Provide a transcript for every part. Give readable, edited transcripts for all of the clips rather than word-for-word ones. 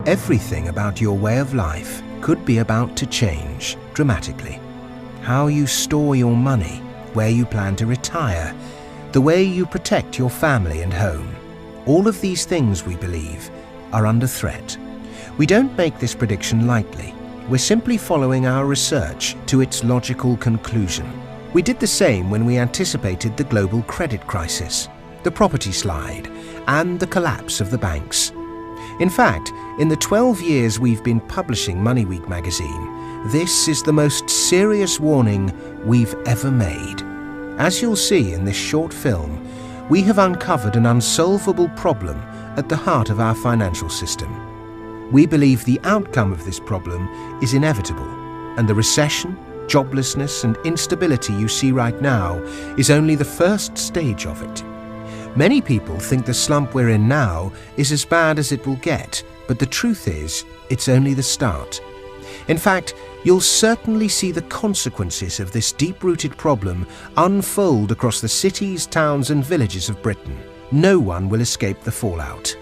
Everything about your way of life could be about to change dramatically. How you store your money, where you plan to retire, the way you protect your family and home. All of these things, we believe, are under threat. We don't make this prediction lightly. We're simply following our research to its logical conclusion. We did the same when we anticipated the global credit crisis, the property slide, and the collapse of the banks. In fact, in the 12 years we've been publishing MoneyWeek magazine, this is the most serious warning we've ever made. As you'll see in this short film, we have uncovered an unsolvable problem at the heart of our financial system. We believe the outcome of this problem is inevitable, and the recession, joblessness, and instability you see right now is only the first stage of it. Many people think the slump we're in now is as bad as it will get, but the truth is, it's only the start. In fact, you'll certainly see the consequences of this deep-rooted problem unfold across the cities, towns, and villages of Britain. No one will escape the fallout.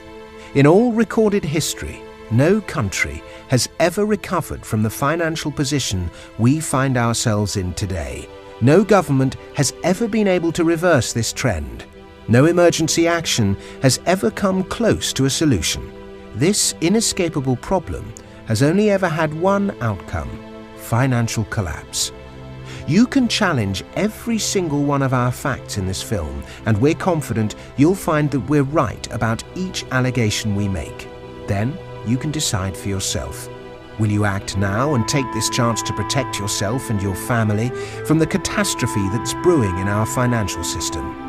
In all recorded history, no country has ever recovered from the financial position we find ourselves in today. No government has ever been able to reverse this trend. No emergency action has ever come close to a solution. This inescapable problem has only ever had one outcome: financial collapse. You can challenge every single one of our facts in this film, and we're confident you'll find that we're right about each allegation we make. Then you can decide for yourself. Will you act now and take this chance to protect yourself and your family from the catastrophe that's brewing in our financial system?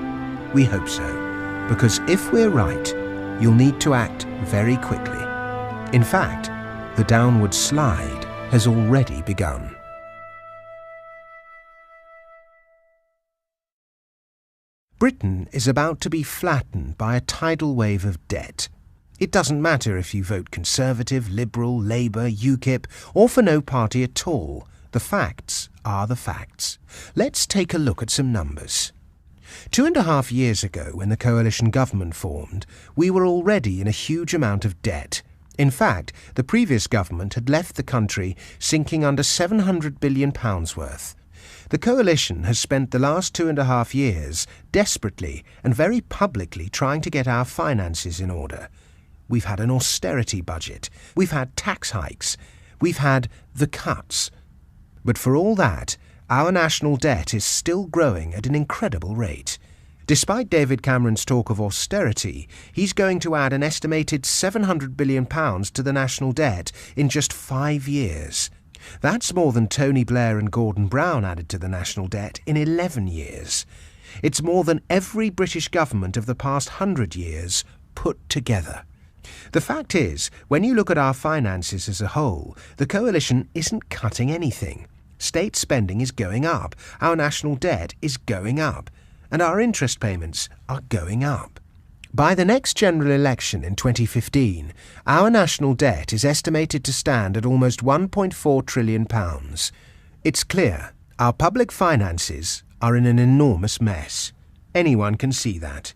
We hope so, because if we're right, you'll need to act very quickly. In fact, the downward slide has already begun. Britain is about to be flattened by a tidal wave of debt. It doesn't matter if you vote Conservative, Liberal, Labour, UKIP, or for no party at all. The facts are the facts. Let's take a look at some numbers. 2.5 years ago, when the coalition government formed, we were already in a huge amount of debt. In fact, the previous government had left the country sinking under £700 billion worth. The coalition has spent the last 2.5 years desperately and very publicly trying to get our finances in order. We've had an austerity budget. We've had tax hikes. We've had the cuts. But for all that, our national debt is still growing at an incredible rate. Despite David Cameron's talk of austerity, he's going to add an estimated £700 billion to the national debt in just 5 years. That's more than Tony Blair and Gordon Brown added to the national debt in 11 years. It's more than every British government of the past 100 years put together. The fact is, when you look at our finances as a whole, the coalition isn't cutting anything. State spending is going up, our national debt is going up, and our interest payments are going up. By the next general election in 2015, our national debt is estimated to stand at almost £1.4 trillion. It's clear, our public finances are in an enormous mess. Anyone can see that.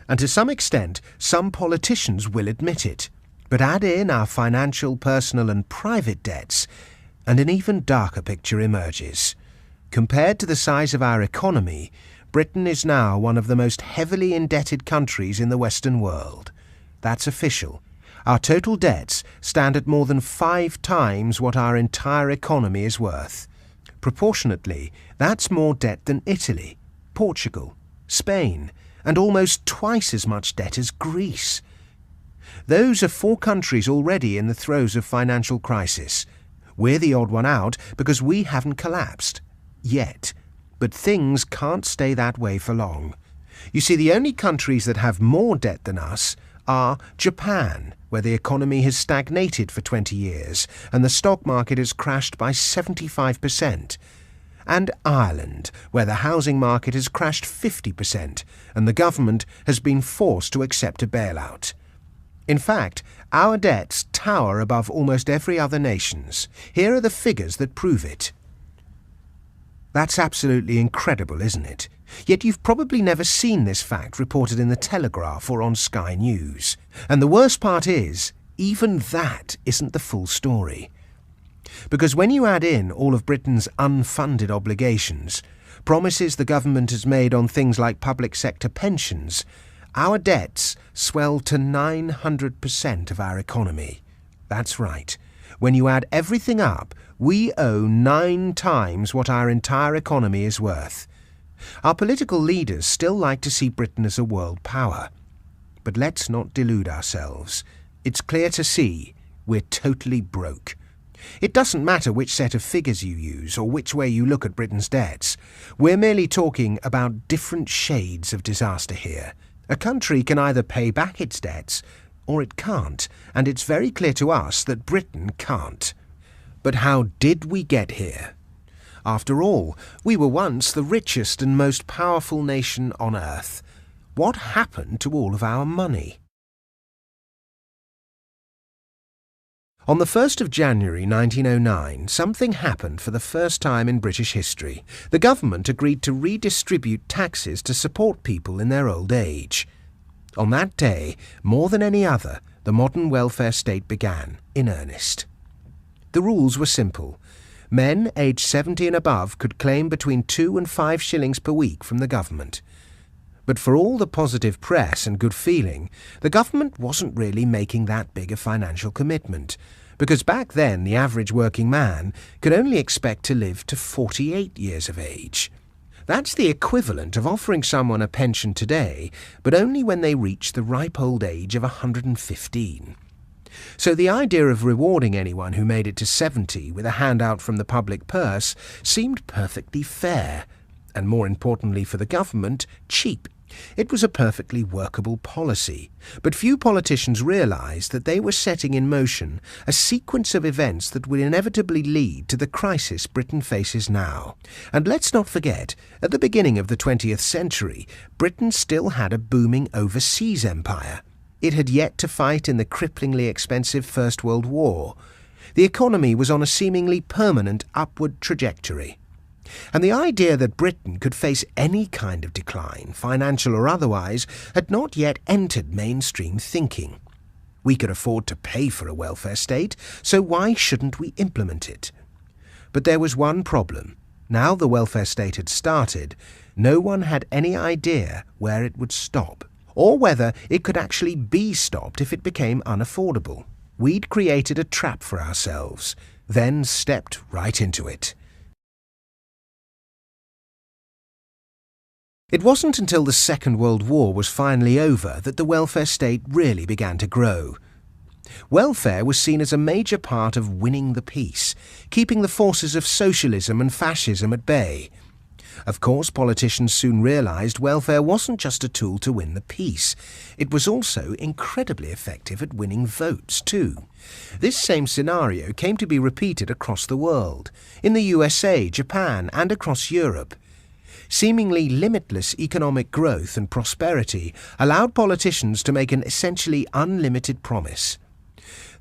And to some extent, some politicians will admit it. But add in our financial, personal and private debts, and an even darker picture emerges. Compared to the size of our economy, Britain is now one of the most heavily indebted countries in the Western world. That's official. Our total debts stand at more than 5 times what our entire economy is worth. Proportionately, that's more debt than Italy, Portugal, Spain, and almost twice as much debt as Greece. Those are 4 countries already in the throes of financial crisis. We're the odd one out because we haven't collapsed. Yet. But things can't stay that way for long. You see, the only countries that have more debt than us are Japan, where the economy has stagnated for 20 years and the stock market has crashed by 75%, and Ireland, where the housing market has crashed 50% and the government has been forced to accept a bailout. In fact, our debts tower above almost every other nation's. Here are the figures that prove it. That's absolutely incredible, isn't it? Yet you've probably never seen this fact reported in the Telegraph or on Sky News. And the worst part is, even that isn't the full story. Because when you add in all of Britain's unfunded obligations, promises the government has made on things like public sector pensions, our debts swell to 900% of our economy. That's right. When you add everything up, we owe 9 times what our entire economy is worth. Our political leaders still like to see Britain as a world power. But let's not delude ourselves. It's clear to see we're totally broke. It doesn't matter which set of figures you use or which way you look at Britain's debts. We're merely talking about different shades of disaster here. A country can either pay back its debts or it can't, and it's very clear to us that Britain can't. But how did we get here? After all, we were once the richest and most powerful nation on earth. What happened to all of our money? On the 1st of January 1909, something happened for the first time in British history. The government agreed to redistribute taxes to support people in their old age. On that day, more than any other, the modern welfare state began, in earnest. The rules were simple. Men aged 70 and above could claim between 2 and 5 shillings per week from the government. But for all the positive press and good feeling, the government wasn't really making that big a financial commitment, because back then the average working man could only expect to live to 48 years of age. That's the equivalent of offering someone a pension today, but only when they reach the ripe old age of 115. So the idea of rewarding anyone who made it to 70 with a handout from the public purse seemed perfectly fair, and more importantly for the government, cheap. It was a perfectly workable policy, but few politicians realised that they were setting in motion a sequence of events that would inevitably lead to the crisis Britain faces now. And let's not forget, at the beginning of the 20th century, Britain still had a booming overseas empire. It had yet to fight in the cripplingly expensive First World War. The economy was on a seemingly permanent upward trajectory. And the idea that Britain could face any kind of decline, financial or otherwise, had not yet entered mainstream thinking. We could afford to pay for a welfare state, so why shouldn't we implement it? But there was one problem. Now the welfare state had started, no one had any idea where it would stop, or whether it could actually be stopped if it became unaffordable. We'd created a trap for ourselves, then stepped right into it. It wasn't until the Second World War was finally over that the welfare state really began to grow. Welfare was seen as a major part of winning the peace, keeping the forces of socialism and fascism at bay. Of course, politicians soon realised welfare wasn't just a tool to win the peace. It was also incredibly effective at winning votes too. This same scenario came to be repeated across the world, in the USA, Japan, and across Europe. Seemingly limitless economic growth and prosperity allowed politicians to make an essentially unlimited promise.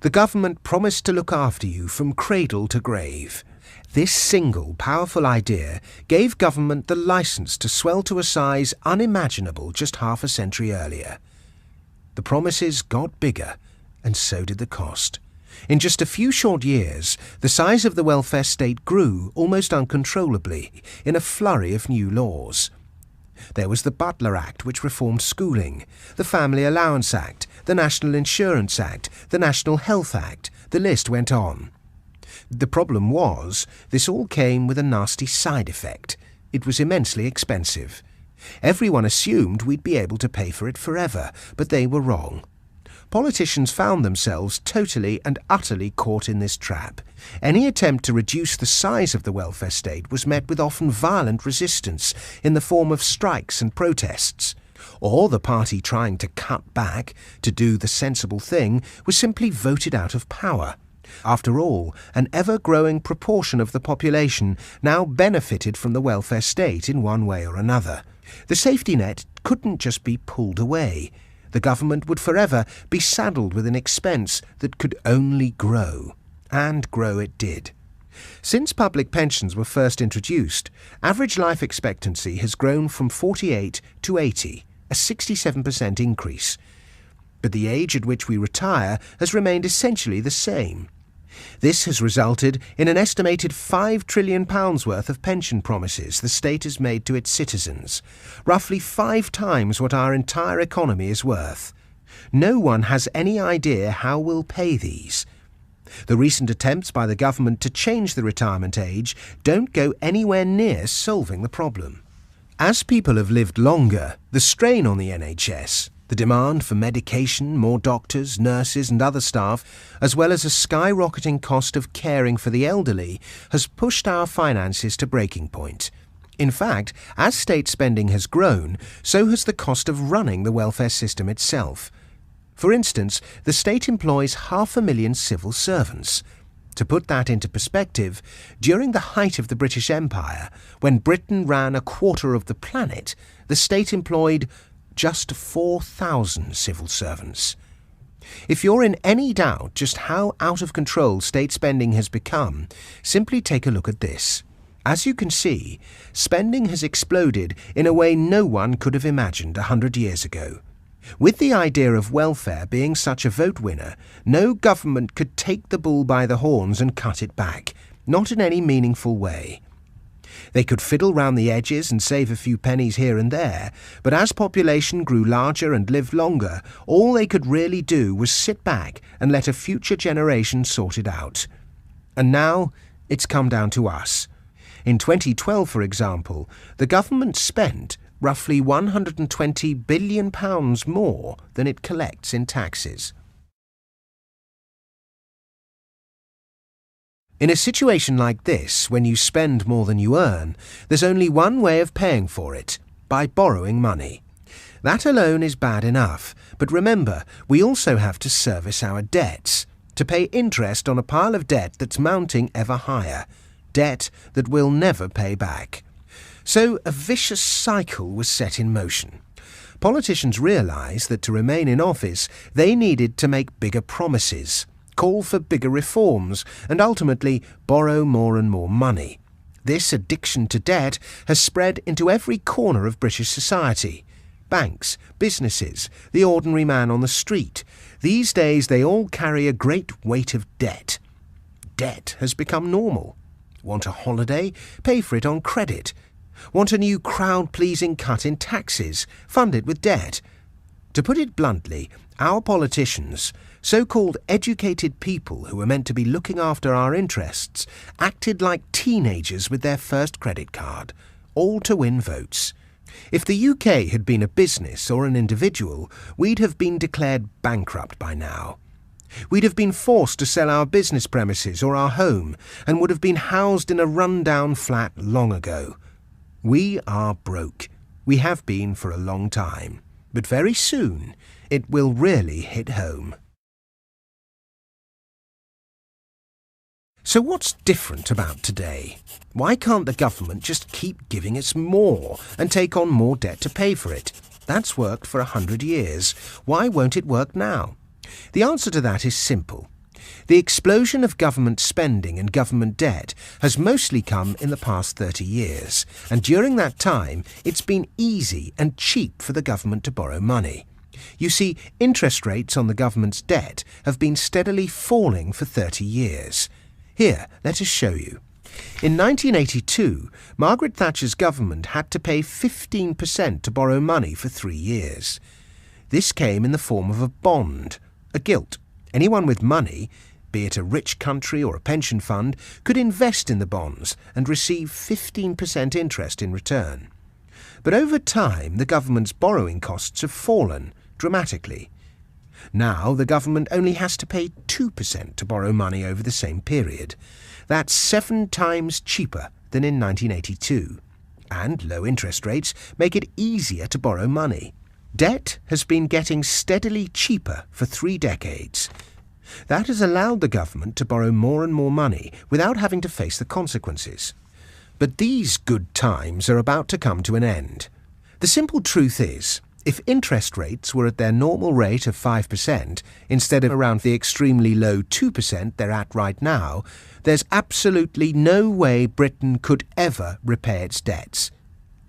The government promised to look after you from cradle to grave. This single, powerful idea gave government the license to swell to a size unimaginable just half a century earlier. The promises got bigger, and so did the cost. In just a few short years, the size of the welfare state grew almost uncontrollably in a flurry of new laws. There was the Butler Act, which reformed schooling, the Family Allowance Act, the National Insurance Act, the National Health Act. The list went on. The problem was, this all came with a nasty side effect. It was immensely expensive. Everyone assumed we'd be able to pay for it forever, but they were wrong. Politicians found themselves totally and utterly caught in this trap. Any attempt to reduce the size of the welfare state was met with often violent resistance in the form of strikes and protests. Or the party trying to cut back, to do the sensible thing, was simply voted out of power. After all, an ever-growing proportion of the population now benefited from the welfare state in one way or another. The safety net couldn't just be pulled away. The government would forever be saddled with an expense that could only grow. And grow it did. Since public pensions were first introduced, average life expectancy has grown from 48 to 80, a 67% increase. but the age at which we retire has remained essentially the same. This has resulted in an estimated £5 trillion worth of pension promises the state has made to its citizens, roughly 5 times what our entire economy is worth. No one has any idea how we'll pay these. The recent attempts by the government to change the retirement age don't go anywhere near solving the problem. As people have lived longer, the strain on the NHS, the demand for medication, more doctors, nurses and other staff, as well as a skyrocketing cost of caring for the elderly, has pushed our finances to breaking point. In fact, as state spending has grown, so has the cost of running the welfare system itself. For instance, the state employs 500,000 civil servants. To put that into perspective, during the height of the British Empire, when Britain ran a quarter of the planet, the state employed just 4,000 civil servants. If you're in any doubt just how out of control state spending has become, simply take a look at this. As you can see, spending has exploded in a way no one could have imagined 100 years ago. With the idea of welfare being such a vote winner, no government could take the bull by the horns and cut it back, not in any meaningful way. They could fiddle round the edges and save a few pennies here and there, but as population grew larger and lived longer, all they could really do was sit back and let a future generation sort it out. And now it's come down to us. In 2012, for example, the government spent roughly £120 billion more than it collects in taxes. In a situation like this, when you spend more than you earn, there's only one way of paying for it: by borrowing money. That alone is bad enough, but remember, we also have to service our debts, to pay interest on a pile of debt that's mounting ever higher, debt that we'll never pay back. So a vicious cycle was set in motion. Politicians realised that to remain in office, they needed to make bigger promises, call for bigger reforms, and ultimately borrow more and more money. This addiction to debt has spread into every corner of British society. Banks, businesses, the ordinary man on the street. These days they all carry a great weight of debt. Debt has become normal. Want a holiday? Pay for it on credit. Want a new crowd-pleasing cut in taxes? Fund it with debt. To put it bluntly, our politicians, so-called educated people who were meant to be looking after our interests, acted like teenagers with their first credit card, all to win votes. If the UK had been a business or an individual, we'd have been declared bankrupt by now. We'd have been forced to sell our business premises or our home, and would have been housed in a run-down flat long ago. We are broke. We have been for a long time. But very soon, it will really hit home. So what's different about today? Why can't the government just keep giving us more and take on more debt to pay for it? That's worked for 100 years. Why won't it work now? The answer to that is simple. The explosion of government spending and government debt has mostly come in the past 30 years, and during that time it's been easy and cheap for the government to borrow money. You see, interest rates on the government's debt have been steadily falling for 30 years. Here, let us show you. In 1982, Margaret Thatcher's government had to pay 15% to borrow money for 3 years. This came in the form of a bond, a gilt. Anyone with money, be it a rich country or a pension fund, could invest in the bonds and receive 15% interest in return. But over time, the government's borrowing costs have fallen dramatically. Now the government only has to pay 2% to borrow money over the same period. That's 7 times cheaper than in 1982. And low interest rates make it easier to borrow money. Debt has been getting steadily cheaper for 3 decades. That has allowed the government to borrow more and more money without having to face the consequences. But these good times are about to come to an end. The simple truth is, if interest rates were at their normal rate of 5%, instead of around the extremely low 2% they're at right now, there's absolutely no way Britain could ever repay its debts.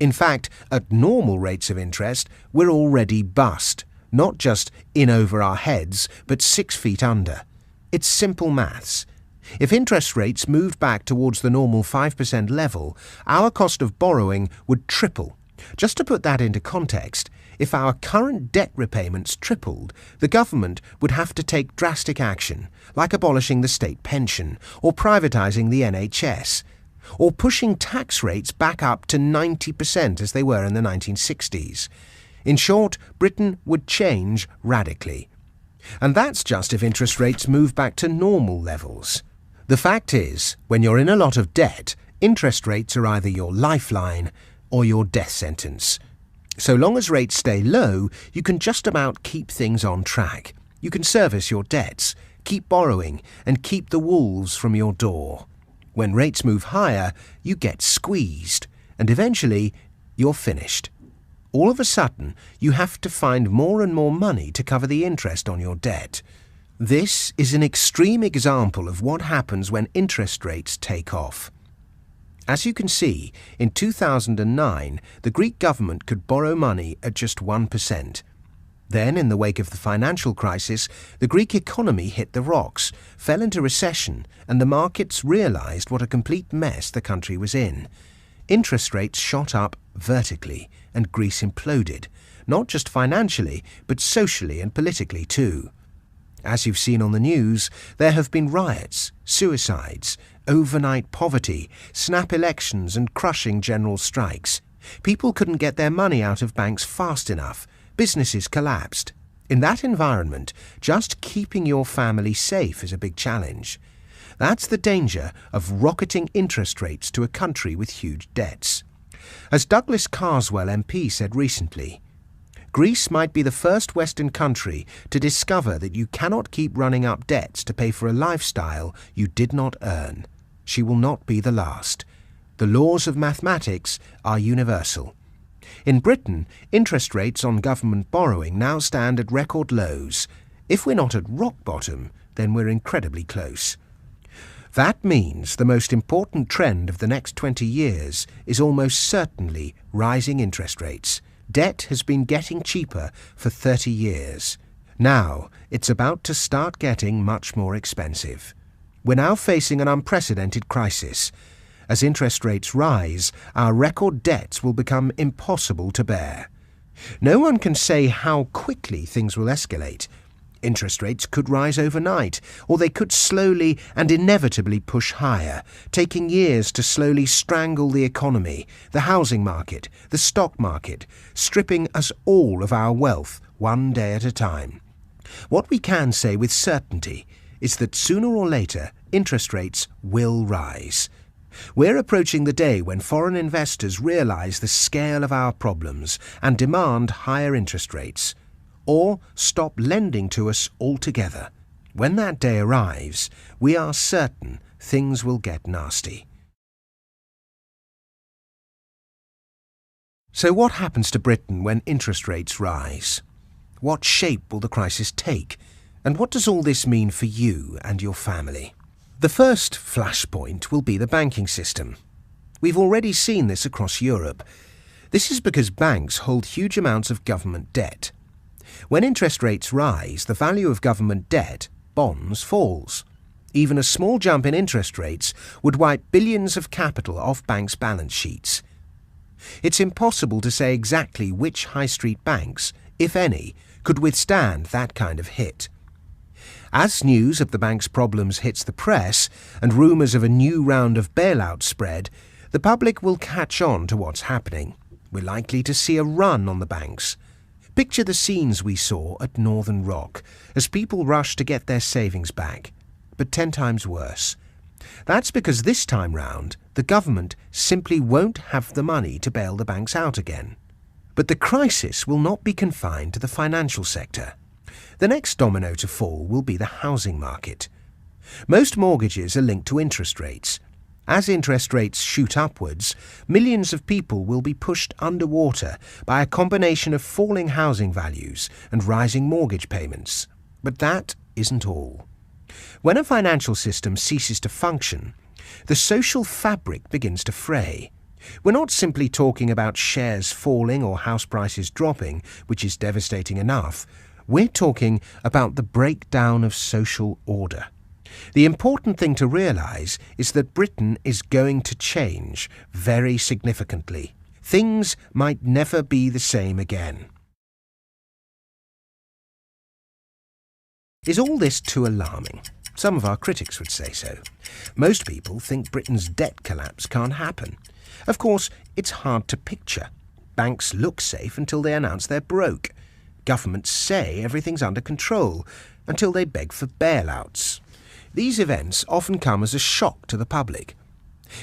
In fact, at normal rates of interest, we're already bust. Not just in over our heads, but 6 feet under. It's simple maths. If interest rates moved back towards the normal 5% level, our cost of borrowing would triple. Just to put that into context, if our current debt repayments tripled, the government would have to take drastic action, like abolishing the state pension, or privatising the NHS, or pushing tax rates back up to 90% as they were in the 1960s. In short, Britain would change radically. And that's just if interest rates move back to normal levels. The fact is, when you're in a lot of debt, interest rates are either your lifeline or your death sentence. So long as rates stay low, you can just about keep things on track. You can service your debts, keep borrowing, and keep the wolves from your door. When rates move higher, you get squeezed, and eventually you're finished. All of a sudden, you have to find more and more money to cover the interest on your debt. This is an extreme example of what happens when interest rates take off. As you can see, in 2009, the Greek government could borrow money at just 1%. Then, in the wake of the financial crisis, the Greek economy hit the rocks, fell into recession, and the markets realized what a complete mess the country was in. Interest rates shot up vertically, and Greece imploded, not just financially, but socially and politically too. As you've seen on the news, there have been riots, suicides, overnight poverty, snap elections and crushing general strikes. People couldn't get their money out of banks fast enough. Businesses collapsed. In that environment, just keeping your family safe is a big challenge. That's the danger of rocketing interest rates to a country with huge debts. As Douglas Carswell MP said recently, Greece might be the first Western country to discover that you cannot keep running up debts to pay for a lifestyle you did not earn. She will not be the last. The laws of mathematics are universal. In Britain, interest rates on government borrowing now stand at record lows. If we're not at rock bottom, then we're incredibly close. That means the most important trend of the next 20 years is almost certainly rising interest rates. Debt has been getting cheaper for 30 years. Now, it's about to start getting much more expensive. We're now facing an unprecedented crisis. As interest rates rise, our record debts will become impossible to bear. No one can say how quickly things will escalate. Interest rates could rise overnight, or they could slowly and inevitably push higher, taking years to slowly strangle the economy, the housing market, the stock market, stripping us all of our wealth one day at a time. What we can say with certainty is that sooner or later, interest rates will rise. We're approaching the day when foreign investors realize the scale of our problems and demand higher interest rates, or stop lending to us altogether. When that day arrives, we are certain things will get nasty. So what happens to Britain when interest rates rise? What shape will the crisis take? And what does all this mean for you and your family? The first flashpoint will be the banking system. We've already seen this across Europe. This is because banks hold huge amounts of government debt. When interest rates rise, the value of government debt, bonds, falls. Even a small jump in interest rates would wipe billions of capital off banks' balance sheets. It's impossible to say exactly which high street banks, if any, could withstand that kind of hit. As news of the bank's problems hits the press and rumours of a new round of bailouts spread, the public will catch on to what's happening. We're likely to see a run on the banks. Picture the scenes we saw at Northern Rock as people rushed to get their savings back, but 10 times worse. That's because this time round, the government simply won't have the money to bail the banks out again. But the crisis will not be confined to the financial sector. The next domino to fall will be the housing market. Most mortgages are linked to interest rates. As interest rates shoot upwards, millions of people will be pushed underwater by a combination of falling housing values and rising mortgage payments. But that isn't all. When a financial system ceases to function, the social fabric begins to fray. We're not simply talking about shares falling or house prices dropping, which is devastating enough. We're talking about the breakdown of social order. The important thing to realise is that Britain is going to change very significantly. Things might never be the same again. Is all this too alarming? Some of our critics would say so. Most people think Britain's debt collapse can't happen. Of course, it's hard to picture. Banks look safe until they announce they're broke. Governments say everything's under control until they beg for bailouts. These events often come as a shock to the public.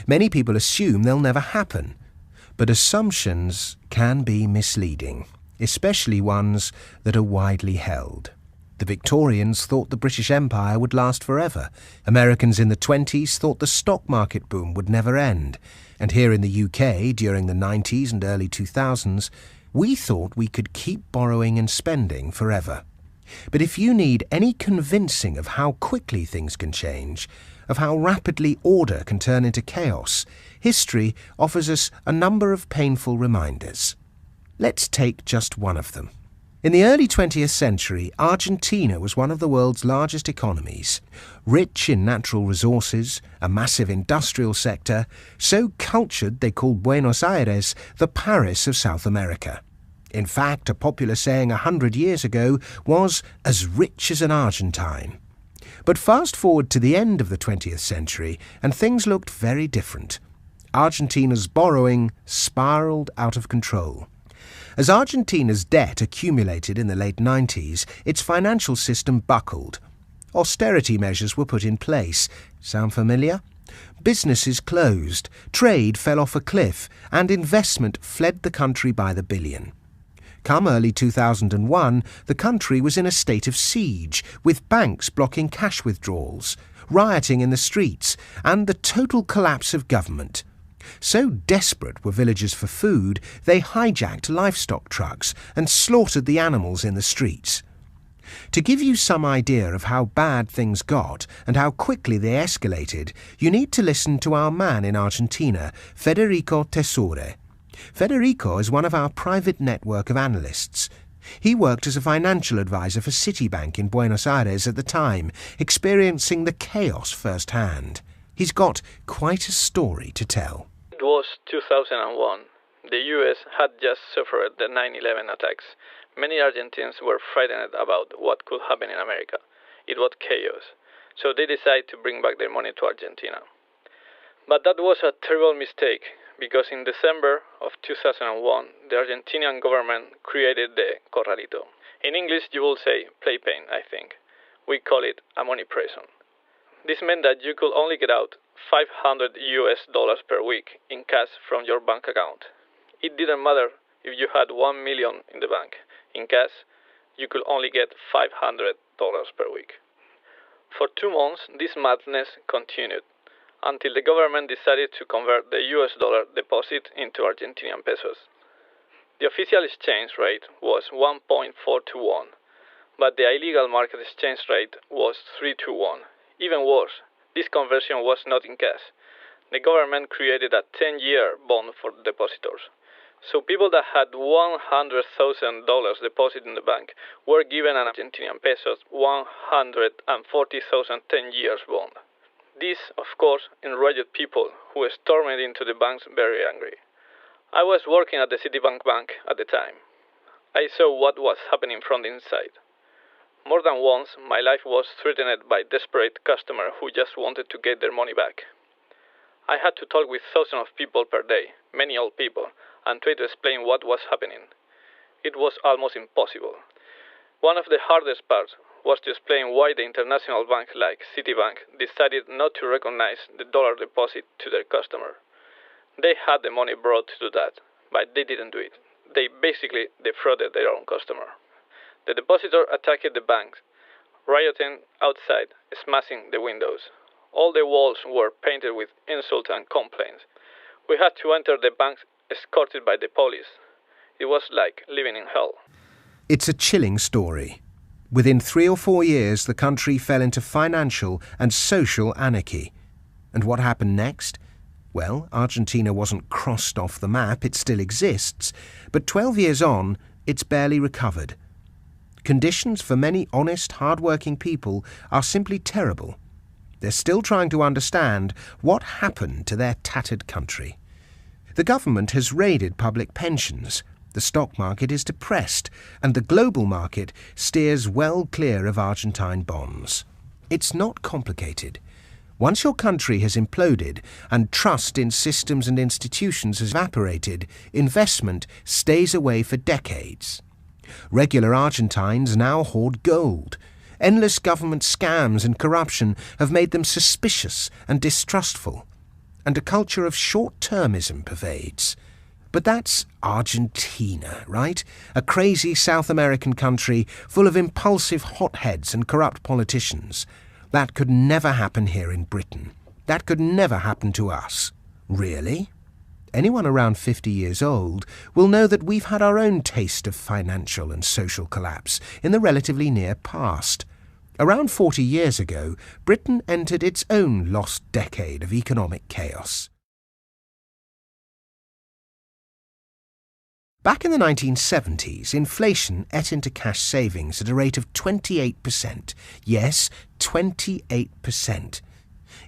Many people assume they'll never happen, but assumptions can be misleading, especially ones that are widely held. The Victorians thought the British Empire would last forever. Americans in the 1920s thought the stock market boom would never end. And here in the UK, during the 1990s and early 2000s, we thought we could keep borrowing and spending forever. But if you need any convincing of how quickly things can change, of how rapidly order can turn into chaos, history offers us a number of painful reminders. Let's take just one of them. In the early 20th century, Argentina was one of the world's largest economies. Rich in natural resources, a massive industrial sector, so cultured they called Buenos Aires the Paris of South America. In fact, a popular saying 100 years ago was as rich as an Argentine. But fast forward to the end of the 20th century, and things looked very different. Argentina's borrowing spiraled out of control. As Argentina's debt accumulated in the late 90s, its financial system buckled. Austerity measures were put in place. Sound familiar? Businesses closed, trade fell off a cliff, and investment fled the country by the billion. Come early 2001, the country was in a state of siege, with banks blocking cash withdrawals, rioting in the streets, and the total collapse of government. So desperate were villagers for food, they hijacked livestock trucks and slaughtered the animals in the streets. To give you some idea of how bad things got and how quickly they escalated, you need to listen to our man in Argentina, Federico Tesore. Federico is one of our private network of analysts. He worked as a financial advisor for Citibank in Buenos Aires at the time, experiencing the chaos firsthand. He's got quite a story to tell. It was 2001. The US had just suffered the 9/11 attacks. Many Argentines were frightened about what could happen in America. It was chaos. So they decided to bring back their money to Argentina. But that was a terrible mistake, because in December of 2001, the Argentinian government created the Corralito. In English, you will say playpen, I think. We call it a money prison. This meant that you could only get out $500 per week in cash from your bank account. It didn't matter if you had $1 million in the bank. In cash, you could only get $500 per week. For 2 months, this madness continued, until the government decided to convert the US dollar deposit into Argentinian pesos. The official exchange rate was 1.4 to 1, but the illegal market exchange rate was 3 to 1. Even worse, this conversion was not in cash. The government created a 10-year bond for depositors. So people that had $100,000 deposit in the bank were given an Argentinian pesos 140,000 10 years bond. This, of course, enraged people who stormed into the banks very angry. I was working at the Citibank bank at the time. I saw what was happening from the inside. More than once, my life was threatened by desperate customers who just wanted to get their money back. I had to talk with thousands of people per day, many old people, and try to explain what was happening. It was almost impossible. One of the hardest parts was to explain why the international banks like Citibank decided not to recognize the dollar deposit to their customer. They had the money brought to do that, but they didn't do it. They basically defrauded their own customer. The depositor attacked the banks, rioting outside, smashing the windows. All the walls were painted with insults and complaints. We had to enter the banks escorted by the police. It was like living in hell. It's a chilling story. Within 3 or 4 years, the country fell into financial and social anarchy. And what happened next? Well, Argentina wasn't crossed off the map, it still exists, but 12 years on, it's barely recovered. Conditions for many honest, hard-working people are simply terrible. They're still trying to understand what happened to their tattered country. The government has raided public pensions, the stock market is depressed, and the global market steers well clear of Argentine bonds. It's not complicated. Once your country has imploded and trust in systems and institutions has evaporated, investment stays away for decades. Regular Argentines now hoard gold. Endless government scams and corruption have made them suspicious and distrustful, and a culture of short-termism pervades. But that's Argentina, right? A crazy South American country full of impulsive hotheads and corrupt politicians. That could never happen here in Britain. That could never happen to us. Really? Anyone around 50 years old will know that we've had our own taste of financial and social collapse in the relatively near past. Around 40 years ago, Britain entered its own lost decade of economic chaos. Back in the 1970s, inflation ate into cash savings at a rate of 28%. Yes, 28%.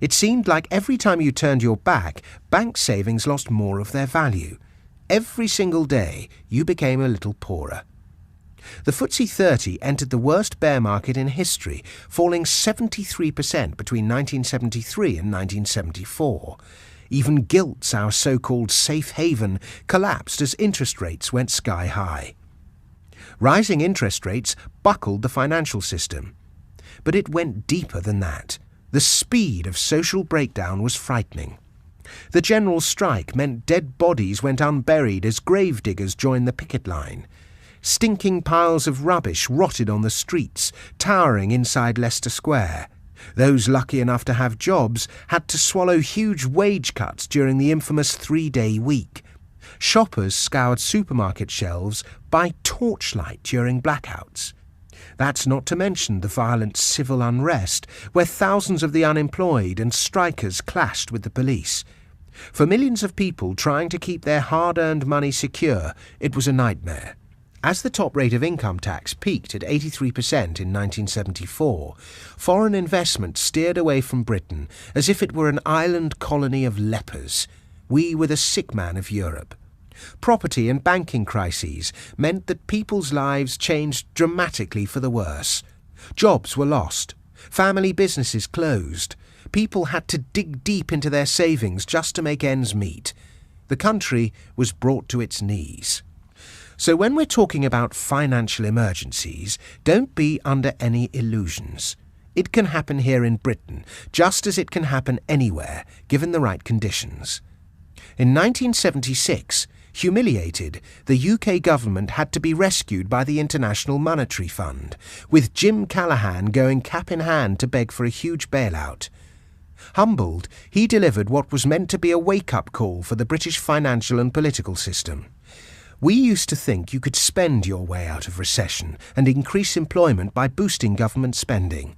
It seemed like every time you turned your back, bank savings lost more of their value. Every single day, you became a little poorer. The FTSE 30 entered the worst bear market in history, falling 73% between 1973 and 1974. Even gilts, our so-called safe haven, collapsed as interest rates went sky high. Rising interest rates buckled the financial system. But it went deeper than that. The speed of social breakdown was frightening. The general strike meant dead bodies went unburied as gravediggers joined the picket line. Stinking piles of rubbish rotted on the streets, towering inside Leicester Square. Those lucky enough to have jobs had to swallow huge wage cuts during the infamous 3-day week. Shoppers scoured supermarket shelves by torchlight during blackouts. That's not to mention the violent civil unrest, where thousands of the unemployed and strikers clashed with the police. For millions of people trying to keep their hard-earned money secure, it was a nightmare. As the top rate of income tax peaked at 83% in 1974, foreign investment steered away from Britain as if it were an island colony of lepers. We were the sick man of Europe. Property and banking crises meant that people's lives changed dramatically for the worse. Jobs were lost. Family businesses closed. People had to dig deep into their savings just to make ends meet. The country was brought to its knees. So when we're talking about financial emergencies, don't be under any illusions. It can happen here in Britain, just as it can happen anywhere, given the right conditions. In 1976, humiliated, the UK government had to be rescued by the International Monetary Fund, with Jim Callaghan going cap in hand to beg for a huge bailout. Humbled, he delivered what was meant to be a wake-up call for the British financial and political system. We used to think you could spend your way out of recession and increase employment by boosting government spending.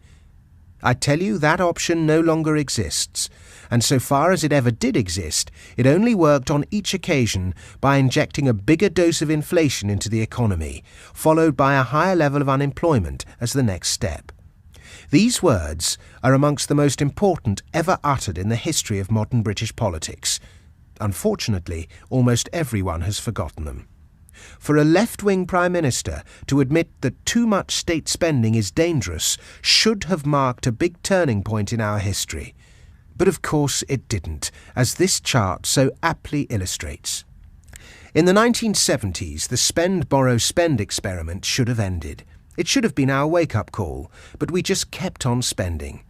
I tell you, that option no longer exists, and so far as it ever did exist, it only worked on each occasion by injecting a bigger dose of inflation into the economy, followed by a higher level of unemployment as the next step. These words are amongst the most important ever uttered in the history of modern British politics. Unfortunately, almost everyone has forgotten them. For a left-wing Prime Minister to admit that too much state spending is dangerous should have marked a big turning point in our history. But of course it didn't, as this chart so aptly illustrates. In the 1970s, the spend-borrow-spend experiment should have ended. It should have been our wake-up call, but we just kept on spending.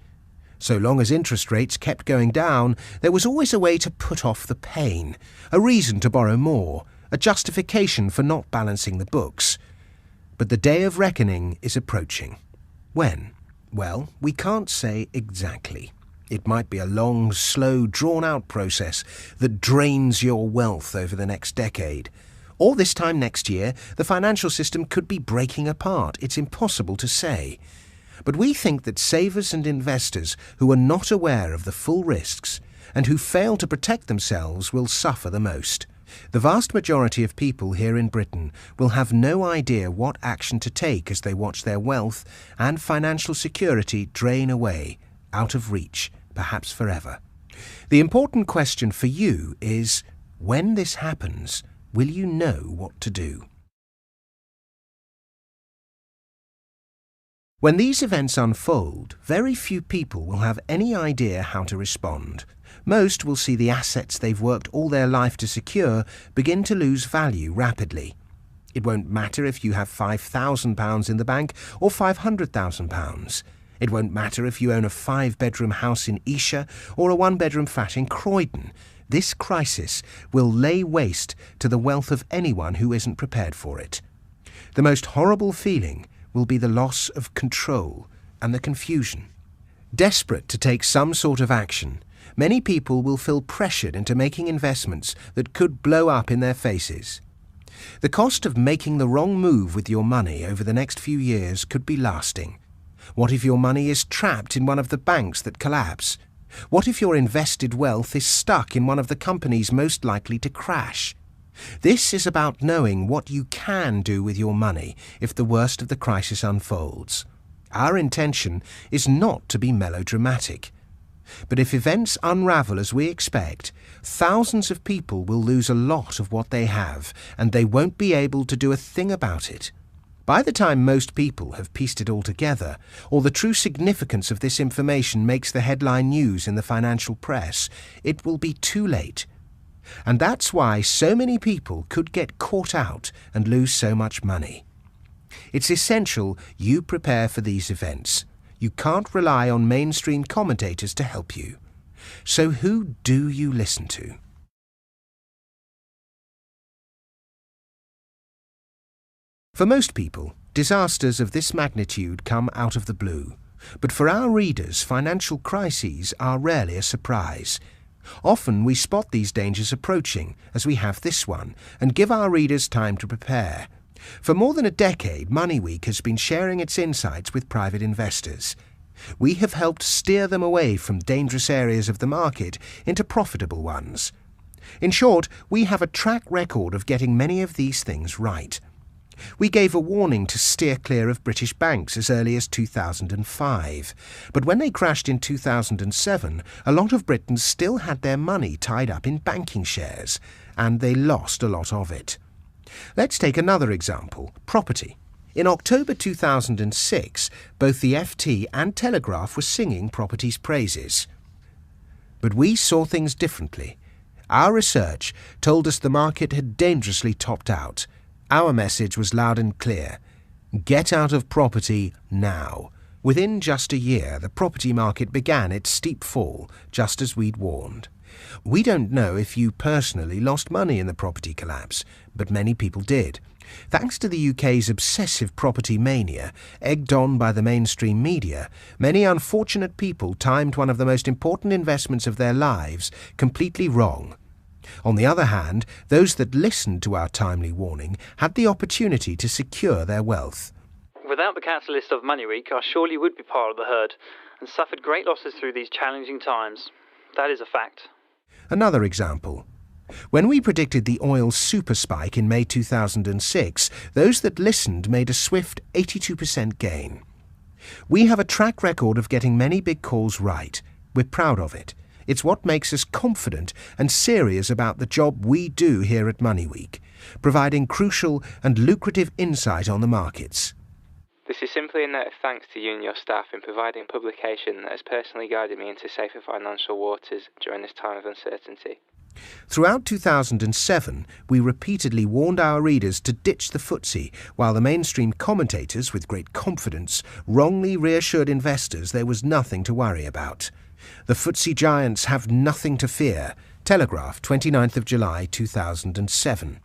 So long as interest rates kept going down, there was always a way to put off the pain, a reason to borrow more, a justification for not balancing the books. But the day of reckoning is approaching. When? Well, we can't say exactly. It might be a long, slow, drawn-out process that drains your wealth over the next decade. Or this time next year, the financial system could be breaking apart. It's impossible to say. But we think that savers and investors who are not aware of the full risks and who fail to protect themselves will suffer the most. The vast majority of people here in Britain will have no idea what action to take as they watch their wealth and financial security drain away, out of reach, perhaps forever. The important question for you is, when this happens, will you know what to do? When these events unfold, very few people will have any idea how to respond. Most will see the assets they've worked all their life to secure begin to lose value rapidly. It won't matter if you have £5,000 in the bank or £500,000. It won't matter if you own a 5-bedroom house in Esher or a 1-bedroom flat in Croydon. This crisis will lay waste to the wealth of anyone who isn't prepared for it. The most horrible feeling will be the loss of control and the confusion. Desperate to take some sort of action, many people will feel pressured into making investments that could blow up in their faces. The cost of making the wrong move with your money over the next few years could be lasting. What if your money is trapped in one of the banks that collapse? What if your invested wealth is stuck in one of the companies most likely to crash? This is about knowing what you can do with your money if the worst of the crisis unfolds. Our intention is not to be melodramatic. But if events unravel as we expect, thousands of people will lose a lot of what they have, and they won't be able to do a thing about it. By the time most people have pieced it all together, or the true significance of this information makes the headline news in the financial press, it will be too late. And that's why so many people could get caught out and lose so much money. It's essential you prepare for these events. You can't rely on mainstream commentators to help you. So who do you listen to? For most people, disasters of this magnitude come out of the blue. But for our readers, financial crises are rarely a surprise. Often we spot these dangers approaching, as we have this one, and give our readers time to prepare. For more than a decade, MoneyWeek has been sharing its insights with private investors. We have helped steer them away from dangerous areas of the market into profitable ones. In short, we have a track record of getting many of these things right. We gave a warning to steer clear of British banks as early as 2005, but when they crashed in 2007, a lot of Britons still had their money tied up in banking shares, and they lost a lot of it. Let's take another example, property. In October 2006, both the FT and Telegraph were singing property's praises. But we saw things differently. Our research told us the market had dangerously topped out. Our message was loud and clear. Get out of property now. Within just a year, the property market began its steep fall, just as we'd warned. We don't know if you personally lost money in the property collapse, but many people did. Thanks to the UK's obsessive property mania, egged on by the mainstream media, many unfortunate people timed one of the most important investments of their lives completely wrong. On the other hand, those that listened to our timely warning had the opportunity to secure their wealth. Without the catalyst of MoneyWeek, I surely would be part of the herd and suffered great losses through these challenging times. That is a fact. Another example. When we predicted the oil super spike in May 2006, those that listened made a swift 82% gain. We have a track record of getting many big calls right. We're proud of it. It's what makes us confident and serious about the job we do here at MoneyWeek, providing crucial and lucrative insight on the markets. This is simply a note of thanks to you and your staff in providing publication that has personally guided me into safer financial waters during this time of uncertainty. Throughout 2007, we repeatedly warned our readers to ditch the FTSE, while the mainstream commentators, with great confidence, wrongly reassured investors there was nothing to worry about. The FTSE giants have nothing to fear. Telegraph, 29th of July 2007.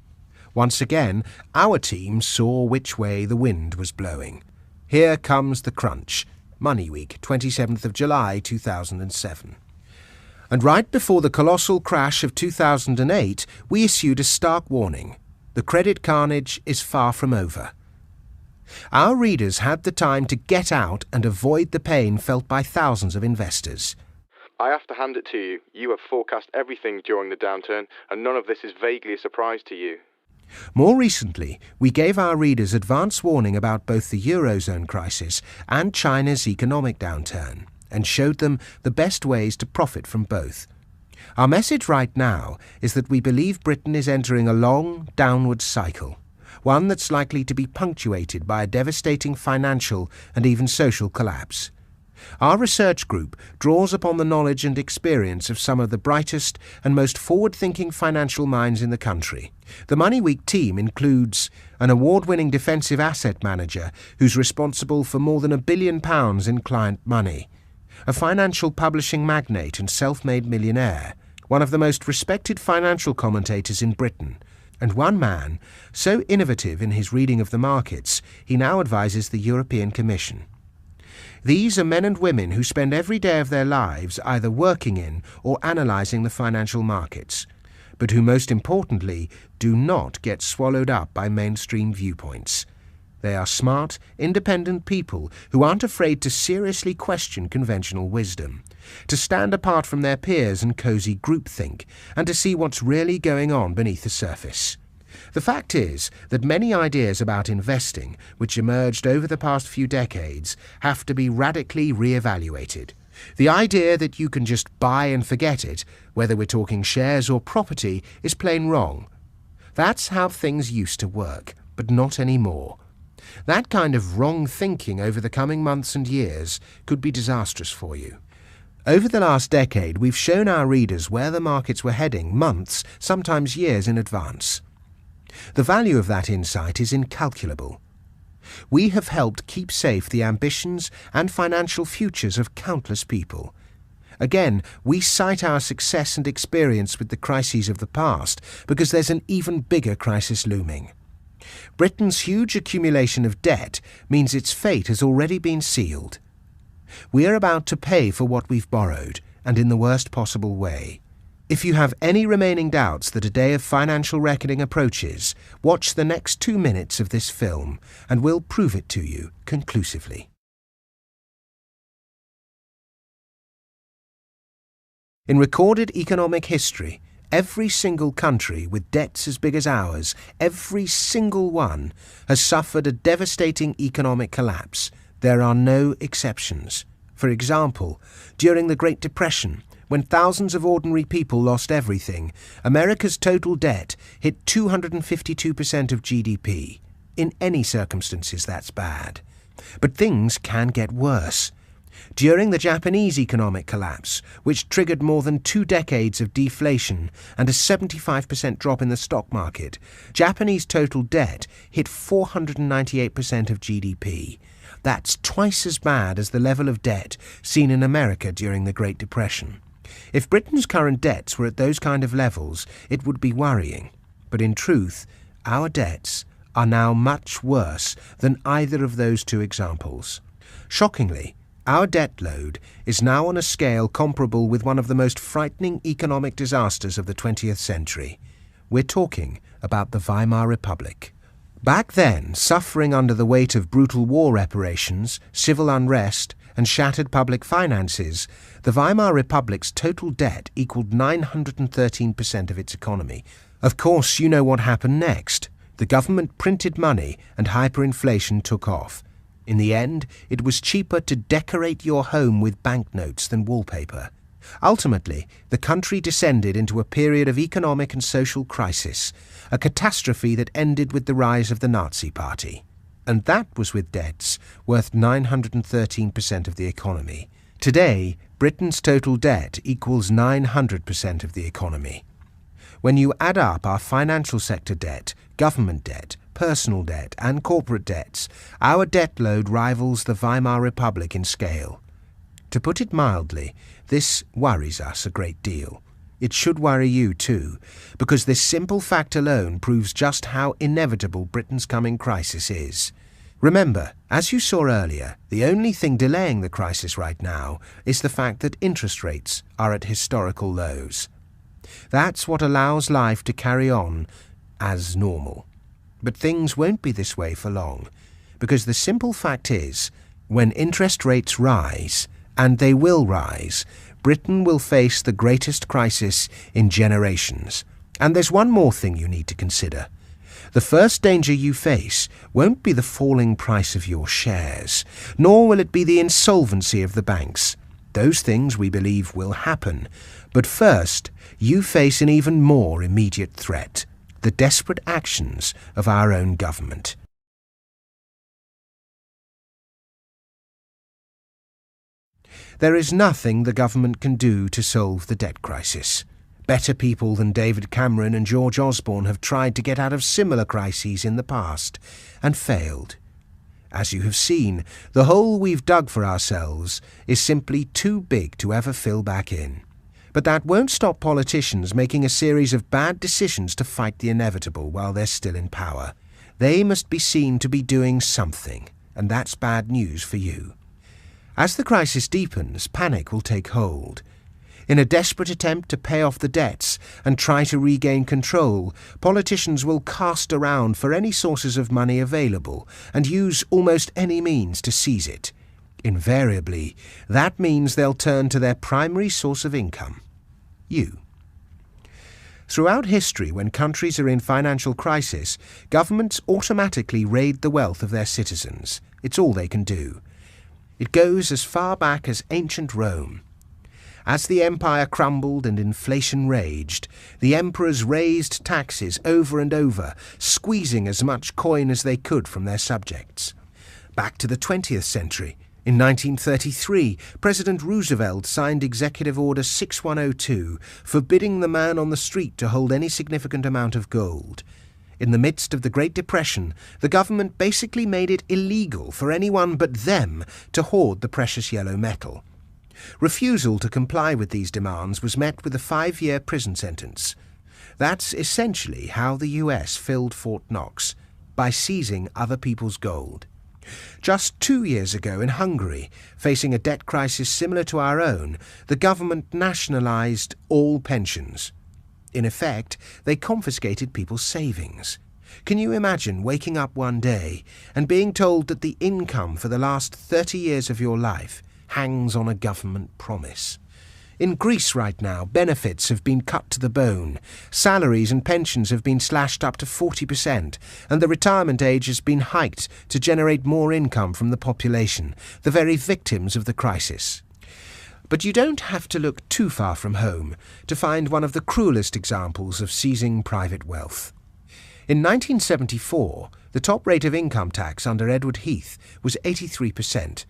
Once again, our team saw which way the wind was blowing. Here comes the crunch. MoneyWeek, 27th of July 2007. And right before the colossal crash of 2008, we issued a stark warning. The credit carnage is far from over. Our readers had the time to get out and avoid the pain felt by thousands of investors. I have to hand it to you. You have forecast everything during the downturn, and none of this is vaguely a surprise to you. More recently, we gave our readers advance warning about both the Eurozone crisis and China's economic downturn, and showed them the best ways to profit from both. Our message right now is that we believe Britain is entering a long, downward cycle, one that's likely to be punctuated by a devastating financial and even social collapse. Our research group draws upon the knowledge and experience of some of the brightest and most forward-thinking financial minds in the country. The Money Week team includes an award-winning defensive asset manager who's responsible for more than £1 billion in client money, a financial publishing magnate and self-made millionaire, one of the most respected financial commentators in Britain, and one man so innovative in his reading of the markets he now advises the European Commission. These are men and women who spend every day of their lives either working in or analysing the financial markets, but who most importantly do not get swallowed up by mainstream viewpoints. They are smart, independent people who aren't afraid to seriously question conventional wisdom, to stand apart from their peers and cosy groupthink, and to see what's really going on beneath the surface. The fact is that many ideas about investing, which emerged over the past few decades, have to be radically re-evaluated. The idea that you can just buy and forget it, whether we're talking shares or property, is plain wrong. That's how things used to work, but not anymore. That kind of wrong thinking over the coming months and years could be disastrous for you. Over the last decade, we've shown our readers where the markets were heading months, sometimes years in advance. The value of that insight is incalculable. We have helped keep safe the ambitions and financial futures of countless people. Again, we cite our success and experience with the crises of the past because there's an even bigger crisis looming. Britain's huge accumulation of debt means its fate has already been sealed. We are about to pay for what we've borrowed, and in the worst possible way. If you have any remaining doubts that a day of financial reckoning approaches, watch the next 2 minutes of this film, and we'll prove it to you conclusively. In recorded economic history, every single country with debts as big as ours, every single one, has suffered a devastating economic collapse. There are no exceptions. For example, during the Great Depression, when thousands of ordinary people lost everything, America's total debt hit 252% of GDP. In any circumstances, that's bad. But things can get worse. During the Japanese economic collapse, which triggered more than 2 decades of deflation and a 75% drop in the stock market, Japanese total debt hit 498% of GDP. That's twice as bad as the level of debt seen in America during the Great Depression. If Britain's current debts were at those kind of levels, it would be worrying. But in truth, our debts are now much worse than either of those 2 examples. Shockingly, our debt load is now on a scale comparable with one of the most frightening economic disasters of the 20th century. We're talking about the Weimar Republic. Back then, suffering under the weight of brutal war reparations, civil unrest, and shattered public finances, the Weimar Republic's total debt equaled 913% of its economy. Of course, you know what happened next. The government printed money and hyperinflation took off. In the end, it was cheaper to decorate your home with banknotes than wallpaper. Ultimately, the country descended into a period of economic and social crisis, a catastrophe that ended with the rise of the Nazi Party. And that was with debts worth 913% of the economy. Today, Britain's total debt equals 900% of the economy. When you add up our financial sector debt, government debt, personal debt, and corporate debts, our debt load rivals the Weimar Republic in scale. To put it mildly, this worries us a great deal. It should worry you too, because this simple fact alone proves just how inevitable Britain's coming crisis is. Remember, as you saw earlier, the only thing delaying the crisis right now is the fact that interest rates are at historical lows. That's what allows life to carry on as normal. But things won't be this way for long, because the simple fact is, when interest rates rise, and they will rise, Britain will face the greatest crisis in generations. And there's one more thing you need to consider. The first danger you face won't be the falling price of your shares, nor will it be the insolvency of the banks. Those things we believe will happen. But first, you face an even more immediate threat: the desperate actions of our own government. There is nothing the government can do to solve the debt crisis. Better people than David Cameron and George Osborne have tried to get out of similar crises in the past and failed. As you have seen, the hole we've dug for ourselves is simply too big to ever fill back in. But that won't stop politicians making a series of bad decisions to fight the inevitable while they're still in power. They must be seen to be doing something, and that's bad news for you. As the crisis deepens, panic will take hold. In a desperate attempt to pay off the debts and try to regain control, politicians will cast around for any sources of money available and use almost any means to seize it. Invariably, that means they'll turn to their primary source of income: you. Throughout history, when countries are in financial crisis, governments automatically raid the wealth of their citizens. It's all they can do. It goes as far back as ancient Rome. As the empire crumbled and inflation raged, the emperors raised taxes over and over, squeezing as much coin as they could from their subjects. Back to the 20th century, in 1933, President Roosevelt signed Executive Order 6102, forbidding the man on the street to hold any significant amount of gold. In the midst of the Great Depression, the government basically made it illegal for anyone but them to hoard the precious yellow metal. Refusal to comply with these demands was met with a 5-year prison sentence. That's essentially how the US filled Fort Knox, by seizing other people's gold. Just 2 years ago in Hungary, facing a debt crisis similar to our own, the government nationalized all pensions. In effect, they confiscated people's savings. Can you imagine waking up one day and being told that the income for the last 30 years of your life hangs on a government promise? In Greece right now, benefits have been cut to the bone, salaries and pensions have been slashed up to 40%, and the retirement age has been hiked to generate more income from the population, the very victims of the crisis. But you don't have to look too far from home to find one of the cruelest examples of seizing private wealth. In 1974, the top rate of income tax under Edward Heath was 83%.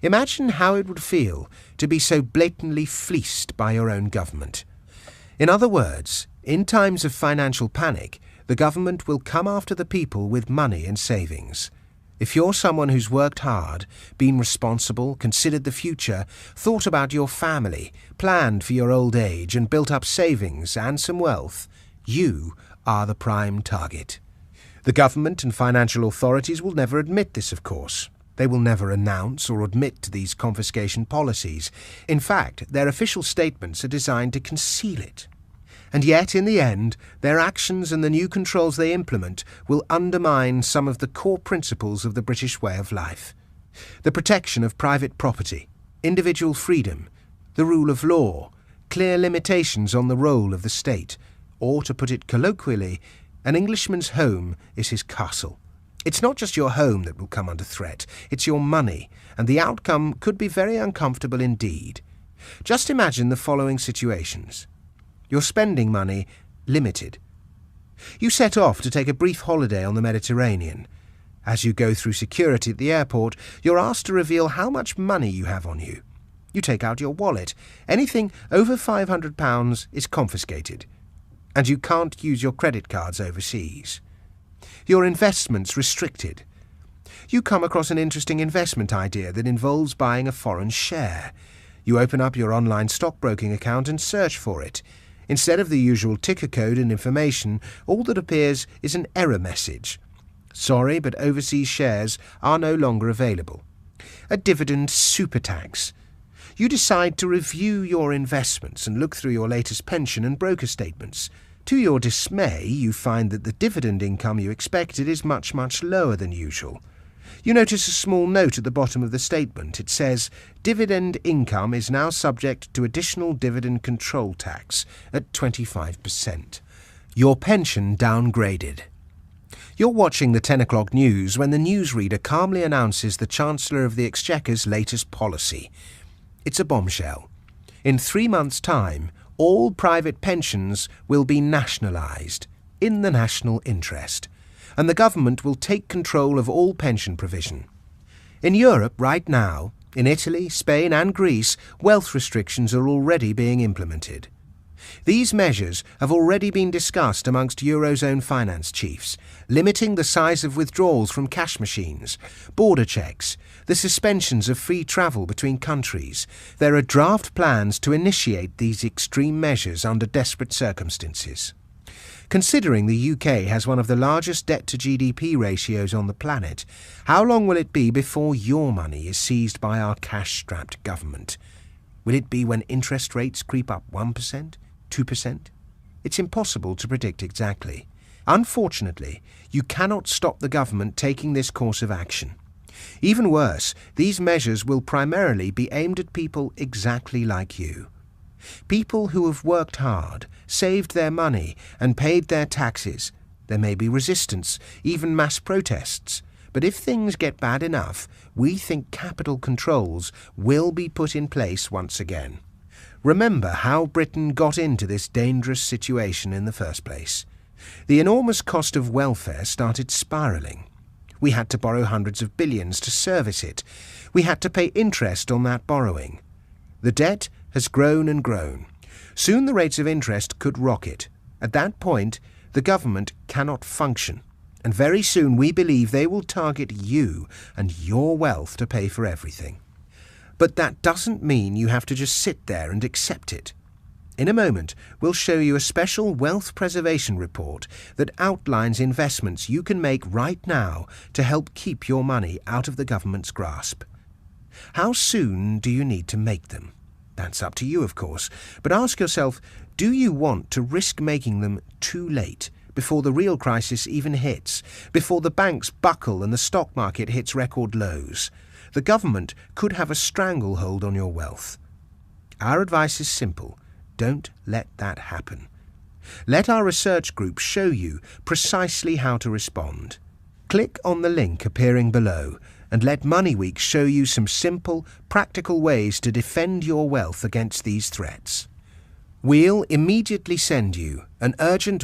Imagine how it would feel to be so blatantly fleeced by your own government. In other words, in times of financial panic, the government will come after the people with money and savings. If you're someone who's worked hard, been responsible, considered the future, thought about your family, planned for your old age, and built up savings and some wealth, you are the prime target. The government and financial authorities will never admit this, of course. They will never announce or admit to these confiscation policies. In fact, their official statements are designed to conceal it. And yet, in the end, their actions and the new controls they implement will undermine some of the core principles of the British way of life. The protection of private property, individual freedom, the rule of law, clear limitations on the role of the state, or, to put it colloquially, an Englishman's home is his castle. It's not just your home that will come under threat, it's your money, and the outcome could be very uncomfortable indeed. Just imagine the following situations. Your spending money limited. You set off to take a brief holiday on the Mediterranean. As you go through security at the airport, you're asked to reveal how much money you have on you. You take out your wallet. Anything over £500 is confiscated. And you can't use your credit cards overseas. Your investments restricted. You come across an interesting investment idea that involves buying a foreign share. You open up your online stockbroking account and search for it. Instead of the usual ticker code and information, all that appears is an error message. Sorry, but overseas shares are no longer available. A dividend super tax. You decide to review your investments and look through your latest pension and broker statements. To your dismay, you find that the dividend income you expected is much, much lower than usual. You notice a small note at the bottom of the statement. It says, dividend income is now subject to additional dividend control tax at 25%. Your pension downgraded. You're watching the 10 o'clock news when the newsreader calmly announces the Chancellor of the Exchequer's latest policy. It's a bombshell. In 3 months' time, all private pensions will be nationalised, in the national interest, and the government will take control of all pension provision. In Europe right now, in Italy, Spain and Greece, wealth restrictions are already being implemented. These measures have already been discussed amongst Eurozone finance chiefs, limiting the size of withdrawals from cash machines, border checks, the suspensions of free travel between countries. There are draft plans to initiate these extreme measures under desperate circumstances. Considering the UK has one of the largest debt-to-GDP ratios on the planet, how long will it be before your money is seized by our cash-strapped government? Will it be when interest rates creep up 1%? 2%? It's impossible to predict exactly. Unfortunately, you cannot stop the government taking this course of action. Even worse, these measures will primarily be aimed at people exactly like you. People who have worked hard, saved their money and paid their taxes. There may be resistance, even mass protests. But if things get bad enough, we think capital controls will be put in place once again. Remember how Britain got into this dangerous situation in the first place. The enormous cost of welfare started spiralling. We had to borrow hundreds of billions to service it. We had to pay interest on that borrowing. The debt has grown and grown. Soon the rates of interest could rocket. At that point, the government cannot function. And very soon we believe they will target you and your wealth to pay for everything. But that doesn't mean you have to just sit there and accept it. In a moment, we'll show you a special wealth preservation report that outlines investments you can make right now to help keep your money out of the government's grasp. How soon do you need to make them? That's up to you, of course. But ask yourself, do you want to risk making them too late, before the real crisis even hits, before the banks buckle and the stock market hits record lows? The government could have a stranglehold on your wealth. Our advice is simple. Don't let that happen. Let our research group show you precisely how to respond. Click on the link appearing below and let MoneyWeek show you some simple, practical ways to defend your wealth against these threats. We'll immediately send you an urgent